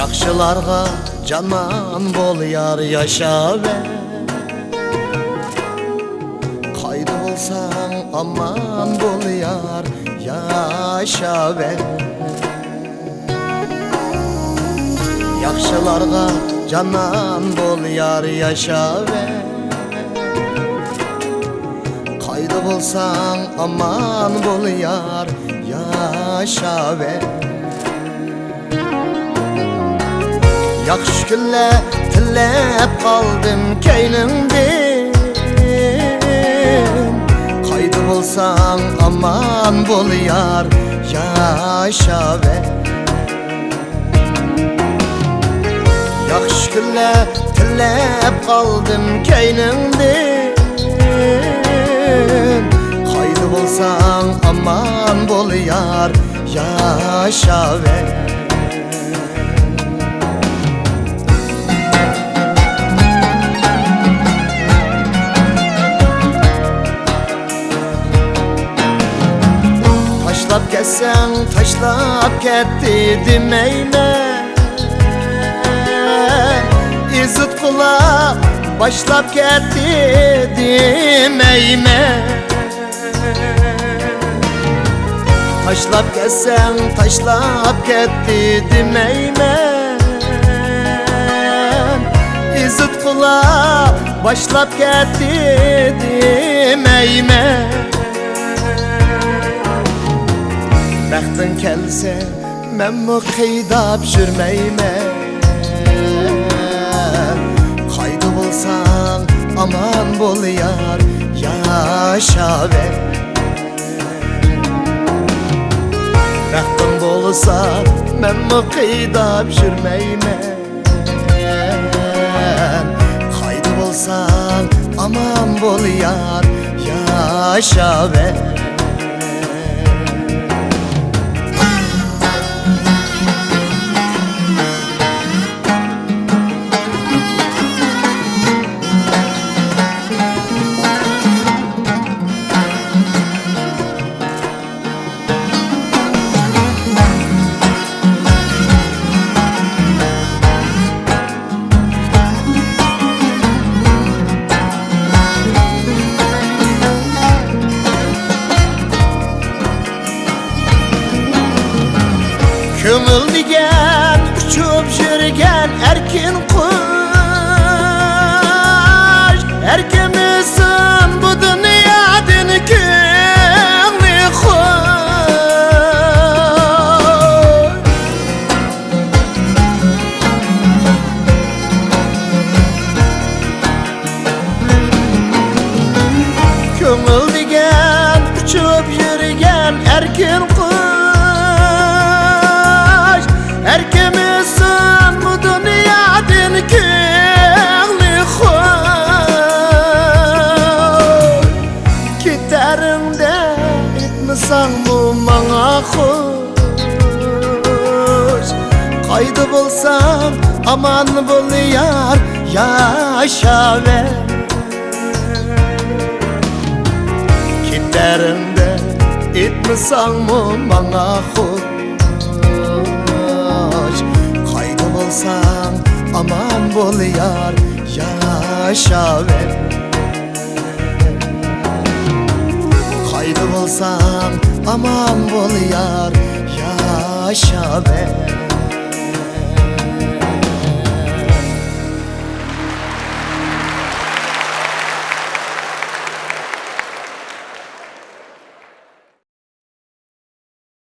Yaxşılarga canan bol yar yaşa ve Kaydı olsan aman bol yar yaşa ve Yaxşılarga canan bol yar yaşa ve Kaydı olsan aman bol yar yaşa ve Yaxşı günler tilep kaldım keynimden Kaydı bolsan aman bol yar yaşa ve Yaxşı günler tilep kaldım keynimden Kaydı bolsan aman bol yar yaşa ve Taşlap gelsen taşlap gitti demeyme İzzet kula başlap gitti demeyme Taşlap gelsen taşlap gitti demeyme İzzet kula başlap gitti demeyme Bəxtin kəlsə, mən bu qeydab sürməyimə Kaydı bolsan, aman bol yar, yaşa və Bəxtin bolsa, mən bu qeydab sürməyimə Kaydı bolsan, aman bol yar, yaşa və Köngül digen uçup jürgen erkin kuş Erkemizsin bu dünyadan köngli hoş Köngül digen uçup jürgen erkin kuş Erkemizsin bu dünyadan köngli hoş Giderimde etmisan bu bana hoş Kaydı bolsan aman bol yar yaşa ve Giderimde etmisan bu bana hoş Kaydı bolsan aman bol yar yaşa ve Kaydı bolsan aman bol yar yaşa ve